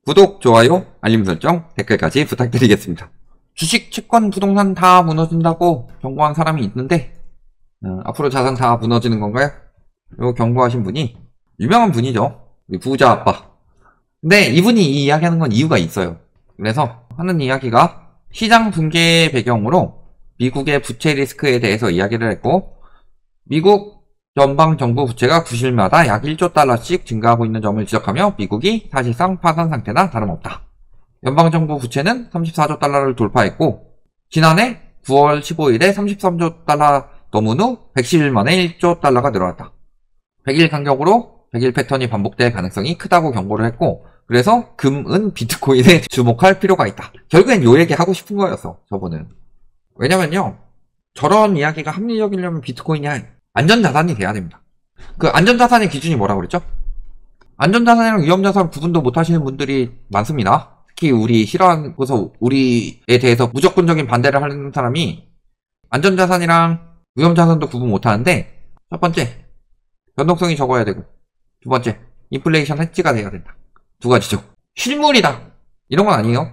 구독, 좋아요, 알림 설정, 댓글까지 부탁드리겠습니다. 주식, 채권, 부동산 다 무너진다고 경고한 사람이 있는데 앞으로 자산 다 무너지는 건가요? 요 경고하신 분이 유명한 분이죠. 우리 부자 아빠. 근데 이분이 이 이야기하는 건 이유가 있어요. 그래서 하는 이야기가 시장 붕괴 배경으로 미국의 부채 리스크에 대해서 이야기를 했고, 미국 연방정부 부채가 구실마다 약 1조 달러씩 증가하고 있는 점을 지적하며 미국이 사실상 파산 상태나 다름없다. 연방정부 부채는 34조 달러를 돌파했고, 지난해 9월 15일에 33조 달러 넘은 후 110일 만에 1조 달러가 늘어났다. 100일 간격으로 100일 패턴이 반복될 가능성이 크다고 경고를 했고, 그래서 금, 은, 비트코인에 주목할 필요가 있다. 결국엔 요 얘기 하고 싶은 거였어, 저분은. 왜냐면요, 저런 이야기가 합리적이려면 비트코인이 안전자산이 돼야 됩니다. 그 안전자산의 기준이 뭐라고 그랬죠? 안전자산이랑 위험자산 구분도 못 하시는 분들이 많습니다. 특히 우리 싫어하고서 우리에 대해서 무조건적인 반대를 하는 사람이 안전자산이랑 위험자산도 구분 못 하는데, 첫 번째, 변동성이 적어야 되고, 두 번째, 인플레이션 해지가 돼야 된다. 두 가지죠. 실물이다, 이런 건 아니에요.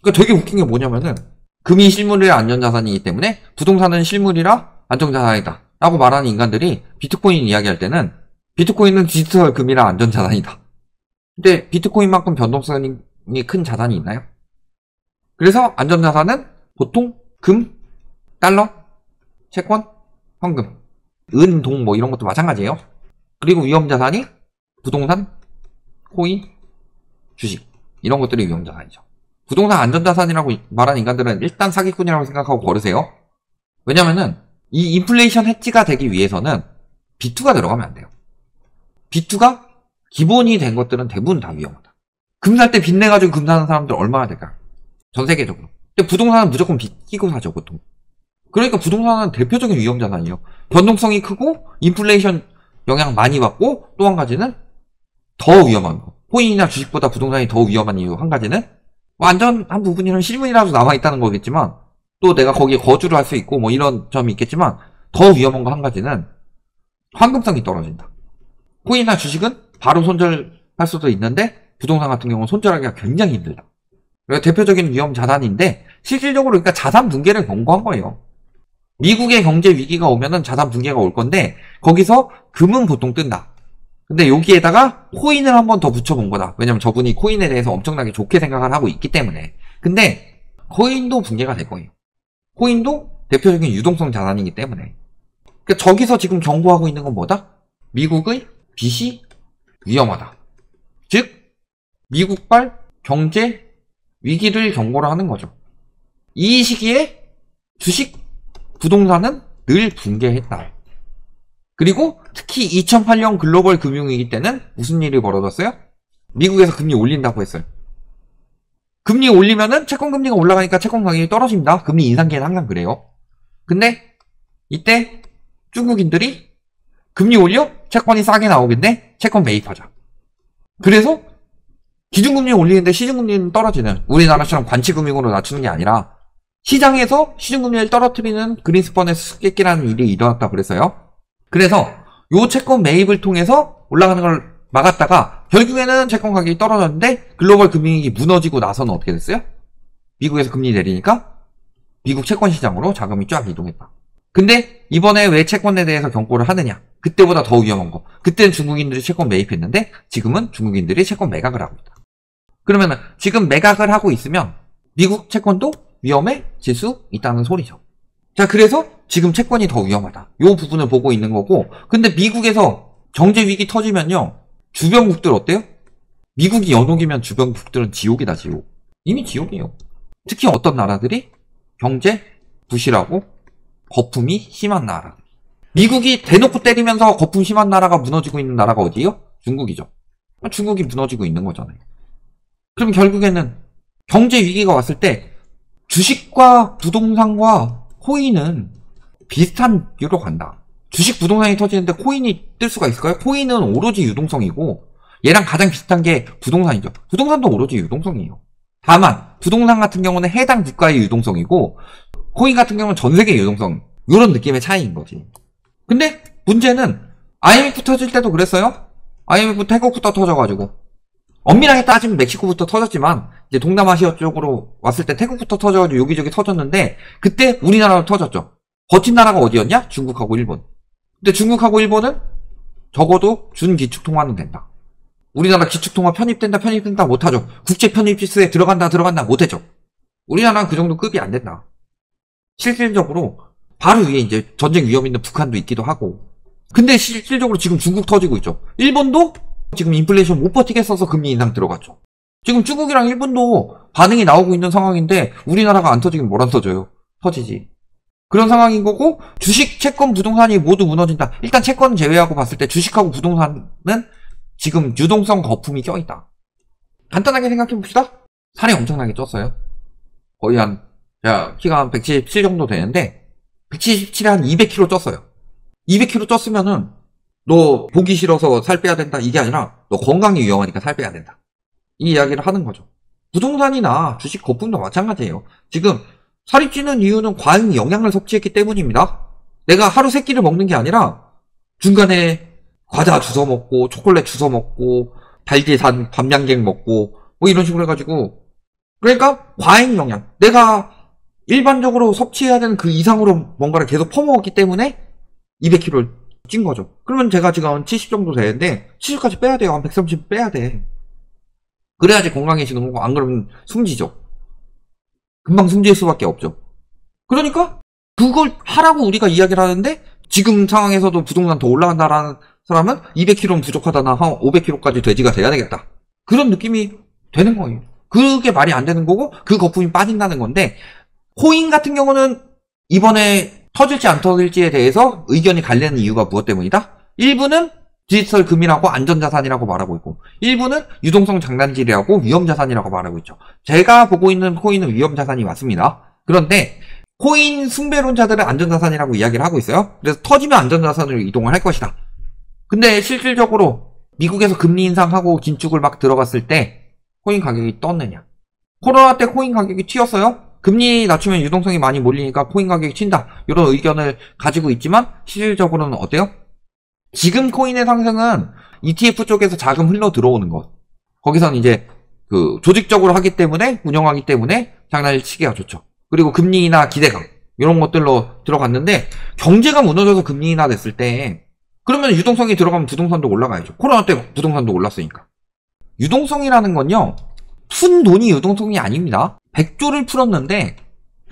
그러니까 되게 웃긴 게 뭐냐면은, 금이 실물이라 안전자산이기 때문에 부동산은 실물이라 안전자산이다 라고 말하는 인간들이 비트코인 이야기할 때는 비트코인은 디지털 금이라 안전자산이다. 근데 비트코인만큼 변동성이 큰 자산이 있나요? 그래서 안전자산은 보통 금, 달러, 채권, 현금, 은, 동 뭐 이런 것도 마찬가지예요. 그리고 위험자산이 부동산, 코인, 주식 이런 것들이 위험자산이죠. 부동산 안전자산이라고 말하는 인간들은 일단 사기꾼이라고 생각하고 버리세요. 왜냐면은 이 인플레이션 해지가 되기 위해서는 B2가 들어가면 안 돼요. B2가 기본이 된 것들은 대부분 다 위험하다. 금 살 때 빚 내가지고 금 사는 사람들 얼마나 될까요? 전 세계적으로. 근데 부동산은 무조건 빚 끼고 사죠, 보통. 그러니까 부동산은 대표적인 위험자산이에요. 변동성이 크고 인플레이션 영향 많이 받고, 또 한 가지는 더 위험한 거. 코인이나 주식보다 부동산이 더 위험한 이유 한 가지는 안전한 부분이랑 실물이라도 남아있다는 거겠지만, 또 내가 거기에 거주를 할 수 있고 뭐 이런 점이 있겠지만, 더 위험한 거 한 가지는 황금성이 떨어진다. 코인이나 주식은 바로 손절할 수도 있는데 부동산 같은 경우는 손절하기가 굉장히 힘들다. 그래서 대표적인 위험 자산인데, 실질적으로 그러니까 자산 붕괴를 경고한 거예요. 미국의 경제 위기가 오면은 자산 붕괴가 올 건데, 거기서 금은 보통 뜬다. 근데 여기에다가 코인을 한번 더 붙여본 거다. 왜냐면 저분이 코인에 대해서 엄청나게 좋게 생각을 하고 있기 때문에. 근데 코인도 붕괴가 될 거예요. 코인도 대표적인 유동성 자산이기 때문에. 그러니까 저기서 지금 경고하고 있는 건 뭐다? 미국의 빚이 위험하다. 즉 미국발 경제 위기를 경고를 하는 거죠. 이 시기에 주식, 부동산은 늘 붕괴했다. 그리고 특히 2008년 글로벌 금융위기 때는 무슨 일이 벌어졌어요? 미국에서 금리 올린다고 했어요. 금리 올리면은 채권금리가 올라가니까 채권 가격이 떨어집니다. 금리 인상기에는 항상 그래요. 근데 이때 중국인들이 금리 올려? 채권이 싸게 나오겠네? 채권 매입하자. 그래서 기준금리 올리는데 시중금리는 떨어지는, 우리나라처럼 관치금융으로 낮추는 게 아니라 시장에서 시중금리를 떨어뜨리는 그린스펀의 수수께끼라는 일이 일어났다 그랬어요. 그래서 요 채권 매입을 통해서 올라가는 걸 막았다가 결국에는 채권 가격이 떨어졌는데, 글로벌 금융위기 무너지고 나서는 어떻게 됐어요? 미국에서 금리 내리니까 미국 채권 시장으로 자금이 쫙 이동했다. 근데 이번에 왜 채권에 대해서 경고를 하느냐? 그때보다 더 위험한 거. 그때는 중국인들이 채권 매입했는데 지금은 중국인들이 채권 매각을 하고 있다. 그러면은 지금 매각을 하고 있으면 미국 채권도 위험해질 수 있다는 소리죠. 자, 그래서 지금 채권이 더 위험하다. 요 부분을 보고 있는 거고, 근데 미국에서 경제 위기 터지면요, 주변국들 어때요? 미국이 연옥이면 주변국들은 지옥이다, 지옥. 이미 지옥이에요. 특히 어떤 나라들이 경제 부실하고 거품이 심한 나라. 미국이 대놓고 때리면서 거품 심한 나라가 무너지고 있는 나라가 어디예요? 중국이죠. 중국이 무너지고 있는 거잖아요. 그럼 결국에는 경제 위기가 왔을 때 주식과 부동산과 코인은 비슷한 이유로 간다. 주식, 부동산이 터지는데 코인이 뜰 수가 있을까요? 코인은 오로지 유동성이고, 얘랑 가장 비슷한 게 부동산이죠. 부동산도 오로지 유동성이에요. 다만 부동산 같은 경우는 해당 국가의 유동성이고, 코인 같은 경우는 전 세계 유동성, 이런 느낌의 차이인 거지. 근데 문제는 IMF 터질 때도 그랬어요. IMF 태국부터 터져가지고 엄밀하게 따지면 멕시코부터 터졌지만 이제 동남아시아 쪽으로 왔을 때 태국부터 터져가지고 여기저기 터졌는데 그때 우리나라로 터졌죠. 버틴 나라가 어디였냐? 중국하고 일본. 근데 중국하고 일본은 적어도 준기축통화는 된다. 우리나라 기축통화 편입된다 못하죠. 국제 편입 지수에 들어간다 못했죠. 우리나라는 그 정도 급이 안 된다. 실질적으로 바로 위에 이제 전쟁 위험 있는 북한도 있기도 하고. 근데 실질적으로 지금 중국 터지고 있죠. 일본도 지금 인플레이션 못 버티겠어서 금리 인상 들어갔죠. 지금 중국이랑 일본도 반응이 나오고 있는 상황인데 우리나라가 안 터지긴 뭘 안 터져요. 터지지. 그런 상황인 거고 주식, 채권, 부동산이 모두 무너진다. 일단 채권 제외하고 봤을 때 주식하고 부동산은 지금 유동성 거품이 껴있다. 간단하게 생각해 봅시다. 살이 엄청나게 쪘어요. 거의 제가 키가 한 177 정도 되는데 177에 한 200kg 쪘어요. 200kg 쪘으면은 너 보기 싫어서 살 빼야 된다 이게 아니라 너 건강이 위험하니까 살 빼야 된다. 이 이야기를 하는 거죠. 부동산이나 주식 거품도 마찬가지예요. 지금 살이 찌는 이유는 과잉 영양을 섭취했기 때문입니다. 내가 하루 3끼를 먹는 게 아니라 중간에 과자 주워 먹고 초콜릿 주워 먹고 달디산 밤양갱 먹고 뭐 이런 식으로 해가지고 그러니까 과잉 영양 내가 일반적으로 섭취해야 되는 그 이상으로 뭔가를 계속 퍼먹었기 때문에 200kg를 찐 거죠. 그러면 제가 지금 한 70 정도 되는데 70까지 빼야 돼요. 한 130 빼야 돼. 그래야지 건강해지는 거고 안 그러면 숨지죠. 금방 숨질 수밖에 없죠. 그러니까 그걸 하라고 우리가 이야기를 하는데 지금 상황에서도 부동산 더 올라간다라는 사람은 200kg는 부족하다. 나 한 500kg까지 돼지가 돼야 되겠다. 그런 느낌이 되는 거예요. 그게 말이 안 되는 거고 그 거품이 빠진다는 건데 코인 같은 경우는 이번에 터질지 안 터질지에 대해서 의견이 갈리는 이유가 무엇 때문이다? 일부는 디지털 금이라고 안전자산이라고 말하고 있고 일부는 유동성 장난질이라고 위험자산이라고 말하고 있죠. 제가 보고 있는 코인은 위험자산이 맞습니다. 그런데 코인 숭배론자들은 안전자산이라고 이야기를 하고 있어요. 그래서 터지면 안전자산으로 이동을 할 것이다. 근데 실질적으로 미국에서 금리 인상하고 긴축을 막 들어갔을 때 코인 가격이 떴느냐? 코로나 때 코인 가격이 튀었어요? 금리 낮추면 유동성이 많이 몰리니까 코인 가격이 튄다. 이런 의견을 가지고 있지만 실질적으로는 어때요? 지금 코인의 상승은 ETF 쪽에서 자금 흘러 들어오는 것. 거기서는 이제 그 조직적으로 하기 때문에 운영하기 때문에 장난을 치기가 좋죠. 그리고 금리나 기대감 이런 것들로 들어갔는데 경제가 무너져서 금리 인하 됐을 때 그러면 유동성이 들어가면 부동산도 올라가야죠. 코로나 때 부동산도 올랐으니까. 유동성이라는 건요. 푼 돈이 유동성이 아닙니다. 100조를 풀었는데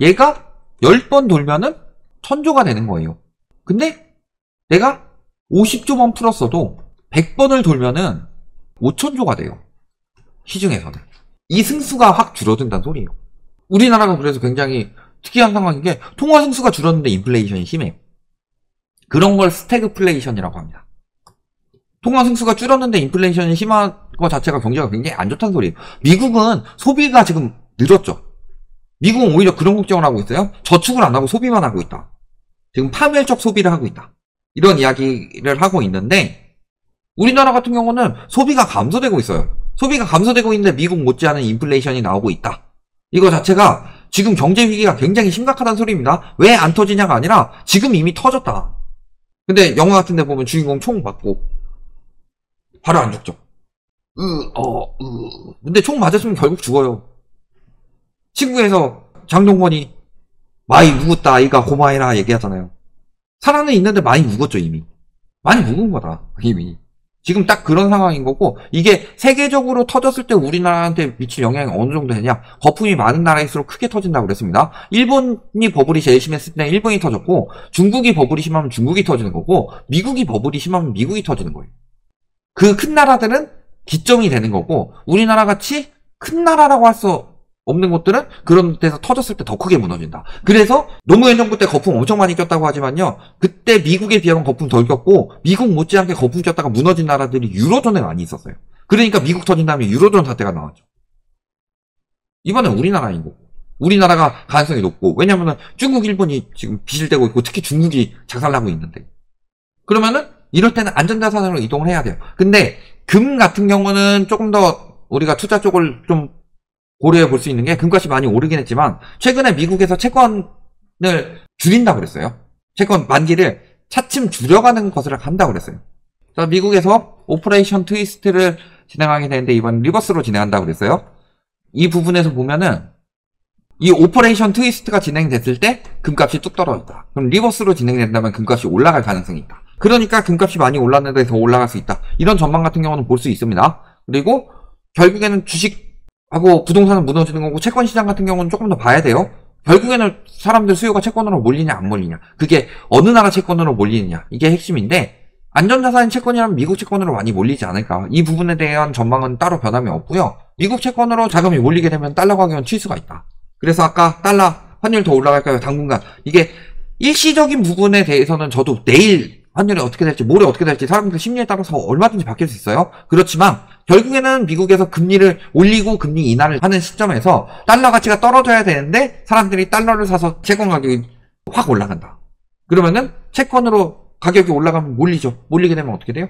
얘가 10번 돌면은 1000조가 되는 거예요. 근데 내가 50조만 풀었어도 100번을 돌면은 5000조가 돼요. 시중에서는. 이 승수가 확 줄어든다는 소리예요. 우리나라가 그래서 굉장히 특이한 상황인 게 통화 승수가 줄었는데 인플레이션이 심해요. 그런 걸 스태그플레이션이라고 합니다. 통화 승수가 줄었는데 인플레이션이 심한 것 자체가 경제가 굉장히 안 좋다는 소리예요. 미국은 소비가 지금 늘었죠. 미국은 오히려 그런 걱정을 하고 있어요. 저축을 안 하고 소비만 하고 있다. 지금 파멸적 소비를 하고 있다. 이런 이야기를 하고 있는데 우리나라 같은 경우는 소비가 감소되고 있어요. 소비가 감소되고 있는데 미국 못지않은 인플레이션이 나오고 있다. 이거 자체가 지금 경제 위기가 굉장히 심각하다는 소리입니다. 왜 안 터지냐가 아니라 지금 이미 터졌다. 근데 영화 같은 데 보면 주인공 총 맞고 바로 안 죽죠. 근데 총 맞았으면 결국 죽어요. 친구에서 장동건이 많이 묵었다 아이가 고마해라 얘기하잖아요. 살아는 있는데 많이 묵었죠 이미. 많이 묵은 거다 이미. 지금 딱 그런 상황인 거고 이게 세계적으로 터졌을 때 우리나라한테 미칠 영향이 어느 정도 되냐. 거품이 많은 나라일수록 크게 터진다고 그랬습니다. 일본이 버블이 제일 심했을 때 일본이 터졌고 중국이 버블이 심하면 중국이 터지는 거고 미국이 버블이 심하면 미국이 터지는 거예요. 그 큰 나라들은 기점이 되는 거고 우리나라 같이 큰 나라라고 할 수 없는 곳들은 그런 데서 터졌을 때 더 크게 무너진다. 그래서 노무현 정부 때 거품 엄청 많이 꼈다고 하지만요. 그때 미국에 비하면 거품 덜 꼈고 미국 못지않게 거품 꼈다가 무너진 나라들이 유로존에 많이 있었어요. 그러니까 미국 터진 다음에 유로존 사태가 나왔죠. 이번엔 우리나라인 거고 우리나라가 가능성이 높고 왜냐면은 중국, 일본이 지금 빚을 대고 있고 특히 중국이 작살나고 있는데 그러면은 이럴 때는 안전자산으로 이동을 해야 돼요. 근데 금 같은 경우는 조금 더 우리가 투자 쪽을 좀 고려해 볼 수 있는 게 금값이 많이 오르긴 했지만 최근에 미국에서 채권을 줄인다고 그랬어요. 채권 만기를 차츰 줄여가는 것을 한다고 그랬어요. 자, 미국에서 오퍼레이션 트위스트를 진행하게 되는데 이번 리버스로 진행한다고 그랬어요. 이 부분에서 보면은 이 오퍼레이션 트위스트가 진행됐을 때 금값이 뚝 떨어졌다. 그럼 리버스로 진행된다면 금값이 올라갈 가능성이 있다. 그러니까 금값이 많이 올랐는데 더 올라갈 수 있다. 이런 전망 같은 경우는 볼 수 있습니다. 그리고 결국에는 주식하고 부동산은 무너지는 거고 채권 시장 같은 경우는 조금 더 봐야 돼요. 결국에는 사람들 수요가 채권으로 몰리냐 안 몰리냐, 그게 어느 나라 채권으로 몰리느냐, 이게 핵심인데 안전자산인 채권이라면 미국 채권으로 많이 몰리지 않을까. 이 부분에 대한 전망은 따로 변함이 없고요. 미국 채권으로 자금이 몰리게 되면 달러 가격은 칠 수가 있다. 그래서 아까 달러 환율 더 올라갈까요? 당분간 이게 일시적인 부분에 대해서는 저도 내일 환율이 어떻게 될지, 모레 어떻게 될지 사람들 심리에 따라서 얼마든지 바뀔 수 있어요. 그렇지만 결국에는 미국에서 금리를 올리고 금리 인하를 하는 시점에서 달러 가치가 떨어져야 되는데 사람들이 달러를 사서 채권 가격이 확 올라간다. 그러면은 채권으로 가격이 올라가면 몰리죠. 몰리게 되면 어떻게 돼요?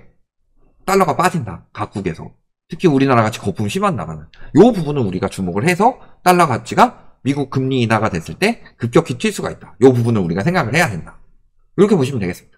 달러가 빠진다. 각국에서. 특히 우리나라 같이 거품 심한 나라는. 요 부분은 우리가 주목을 해서 달러 가치가 미국 금리 인하가 됐을 때 급격히 튈 수가 있다. 요 부분을 우리가 생각을 해야 된다. 이렇게 보시면 되겠습니다.